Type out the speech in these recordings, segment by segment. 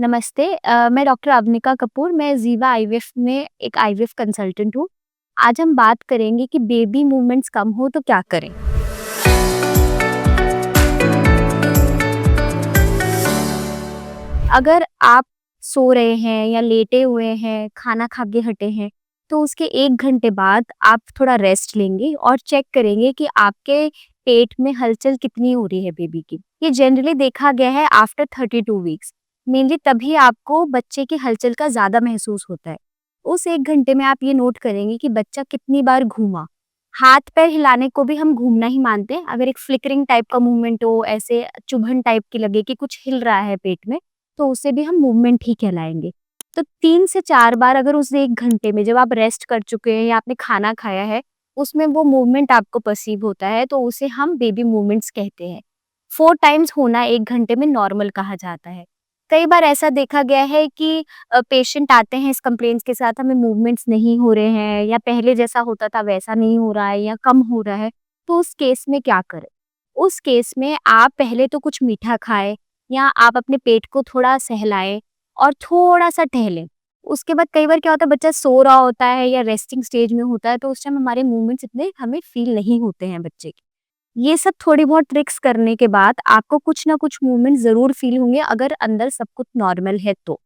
नमस्ते। मैं डॉक्टर अवनिका कपूर, मैं ज़ीवा आईवीएफ में एक आईवीएफ कंसल्टेंट हूँ। आज हम बात करेंगे कि बेबी मूवमेंट्स कम हो तो क्या करें? अगर आप सो रहे हैं या लेटे हुए हैं, खाना खा के हटे हैं, तो उसके 1 घंटे बाद आप थोड़ा रेस्ट लेंगे और चेक करेंगे कि आपके पेट में हलचल कितनी हो रही है बेबी की। ये जनरली देखा गया है आफ्टर 32 वीक्स। मेनली तभी आपको बच्चे की हलचल का ज़्यादा महसूस होता है। उस 1 घंटे में आप ये नोट करेंगे कि बच्चा कितनी बार घूमा। हाथ-पैर हिलाने को भी हम घूमना ही मानते हैं। अगर एक फ्लिकरिंग टाइप का मूवमेंट हो, ऐसे चुभन टाइप की लगे कि कुछ हिल रहा है पेट में, तो उसे भी हम मूवमेंट ही कहलाएँगे। तो 3 से 4 बार अगर उस 1 घंटे में जब आप रेस्ट कर चुके हैं या आपने खाना खाया है, उसमें वो मूवमेंट आपको पर्सीव होता है, तो उसे हम बेबी मूवमेंट्स कहते हैं। 4 टाइम्स होना 1 घंटे में नॉर्मल कहा जाता है। कई बार ऐसा देखा गया है कि पेशेंट आते हैं इस कंप्लेंट्स के साथ, हमें मूवमेंट्स नहीं हो रहे हैं या पहले जैसा होता था वैसा नहीं हो रहा है या कम हो रहा है, तो उस केस में क्या करें? उस केस में आप पहले तो कुछ मीठा खाएँ या आप अपने पेट को थोड़ा सहलाएँ और थोड़ा-सा टहलें। उसके बाद कई बार क्या होता है, बच्चा सो रहा होता है या रेस्टिंग स्टेज में होता है, तो उस टाइम हमारे मूवमेंट्स इतने हमें फ़ील नहीं होते हैं बच्चे के। ये सब थोड़ी बहुत ट्रिक्स करने के बाद आपको कुछ ना कुछ मूवमेंट ज़रूर फ़ील होंगे, अगर अंदर सब कुछ नॉर्मल है तो।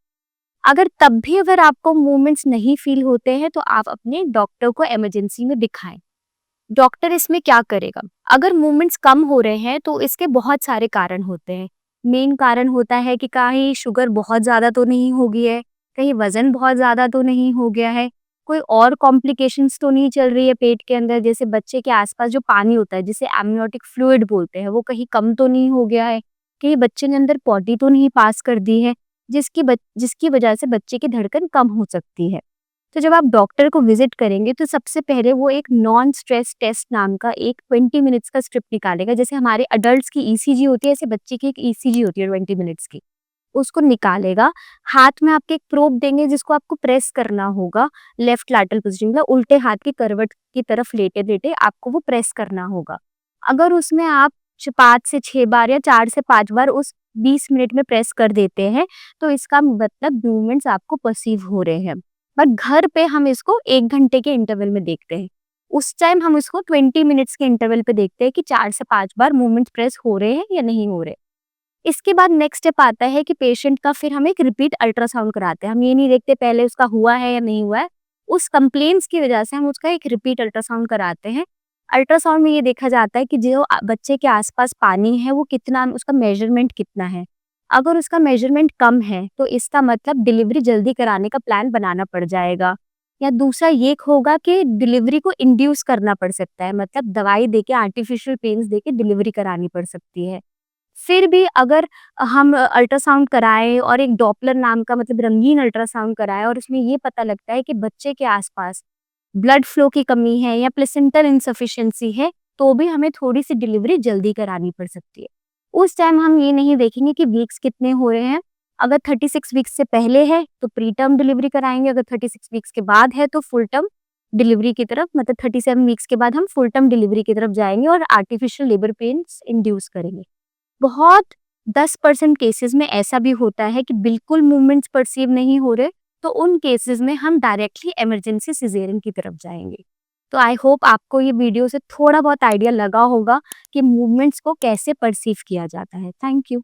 अगर तब भी अगर आपको मूवमेंट्स नहीं फ़ील होते हैं, तो आप अपने डॉक्टर को इमरजेंसी में दिखाएँ। डॉक्टर इसमें क्या करेगा? अगर मूवमेंट्स कम हो रहे हैं तो इसके बहुत सारे कारण होते हैं। मेन कारण होता है कि कहीं शुगर बहुत ज़्यादा तो नहीं हो गई है, कहीं वज़न बहुत ज़्यादा तो नहीं हो गया है, कोई और कॉम्प्लिकेशंस तो नहीं चल रही है पेट के अंदर, जैसे बच्चे के आस-पास जो पानी होता है जिसे एमनियोटिक फ्लूइड बोलते हैं, वो कहीं कम तो नहीं हो गया है, कहीं बच्चे ने अंदर पॉटी तो नहीं पास कर दी है, जिसकी वजह से बच्चे की धड़कन कम हो सकती है। तो जब आप डॉक्टर को विजिट करेंगे तो सबसे पहले वो एक नॉन स्ट्रेस टेस्ट नाम का एक 20 मिनट्स का स्ट्रिप निकालेगा। जैसे हमारे अडल्ट्स की ईसीजी होती है, ऐसे बच्चे की एक ईसीजी होती है 20 मिनट्स की। उसको निकालेगा, हाथ में आपके एक प्रोब देंगे जिसको आपको प्रेस करना होगा लेफ्ट लैटरल पोजीशन, मतलब उल्टे हाथ की करवट की तरफ लेटे-लेटे आपको वो प्रेस करना होगा। अगर उसमें आप 5 से 6 बार या 4 से 5 बार उस 20 मिनट में प्रेस कर देते हैं, तो इसका मतलब मूवमेंट्स आपको पर्सीव हो रहे हैं। बट घर पे हम इसको 1 घंटे के इंटरवल में देखते हैं। उस टाइम हम इसको 20 मिनट्स के इंटरवल पे देखते हैं कि 4 से 5 बार मूवमेंट्स प्रेस हो रहे हैं या नहीं हो रहे। इसके बाद नेक्स्ट स्टेप आता है कि पेशेंट का फिर हम एक रिपीट अल्ट्रासाउंड कराते हैं। हम ये नहीं देखते पहले उसका हुआ है या नहीं हुआ है। उस कंप्लेंट्स की वजह से हम उसका एक रिपीट अल्ट्रासाउंड कराते हैं। अल्ट्रासाउंड में ये देखा जाता है कि जो बच्चे के आस-पास पानी है वो कितना, उसका मेज़रमेंट कितना है। अगर उसका मेज़रमेंट कम है तो इसका मतलब डिलीवरी जल्दी कराने का प्लान बनाना पड़ जाएगा। या दूसरा ये होगा कि डिलीवरी को इंड्यूस करना पड़ सकता है, मतलब दवाई देके आर्टिफिशियल पेन्स देके डिलीवरी करानी पड़ सकती है। फिर भी अगर हम अल्ट्रासाउंड कराएँ और एक डॉपलर नाम का, मतलब रंगीन अल्ट्रासाउंड कराएँ और उसमें ये पता लगता है कि बच्चे के आस-पास ब्लड फ्लो की कमी है या प्लेसेंटल इनसफिशिएंसी है, तो भी हमें थोड़ी-सी डिलीवरी जल्दी करानी पड़ सकती है। उस टाइम हम ये नहीं देखेंगे कि वीक्स कितने हो रहे हैं। अगर 36 वीक्स से पहले है तो प्री टर्म डिलीवरी कराएँगे, अगर 36 वीक्स के बाद है तो फुल टर्म डिलीवरी की तरफ, मतलब 37 वीक्स के बाद हम फुल टर्म डिलीवरी की तरफ जाएँगे और आर्टिफिशियल लेबर पेन्स इंड्यूस करेंगे। बहुत 10% केसेस में ऐसा भी होता है कि बिल्कुल मूवमेंट्स परसीव नहीं हो रहे, तो उन केसेस में हम डायरेक्टली इमरजेंसी सिज़ेरियन की तरफ जाएँगे। तो आई होप आपको ये वीडियो से थोड़ा बहुत आइडिया लगा होगा कि मूवमेंट्स को कैसे परसीव किया जाता है। Thank you.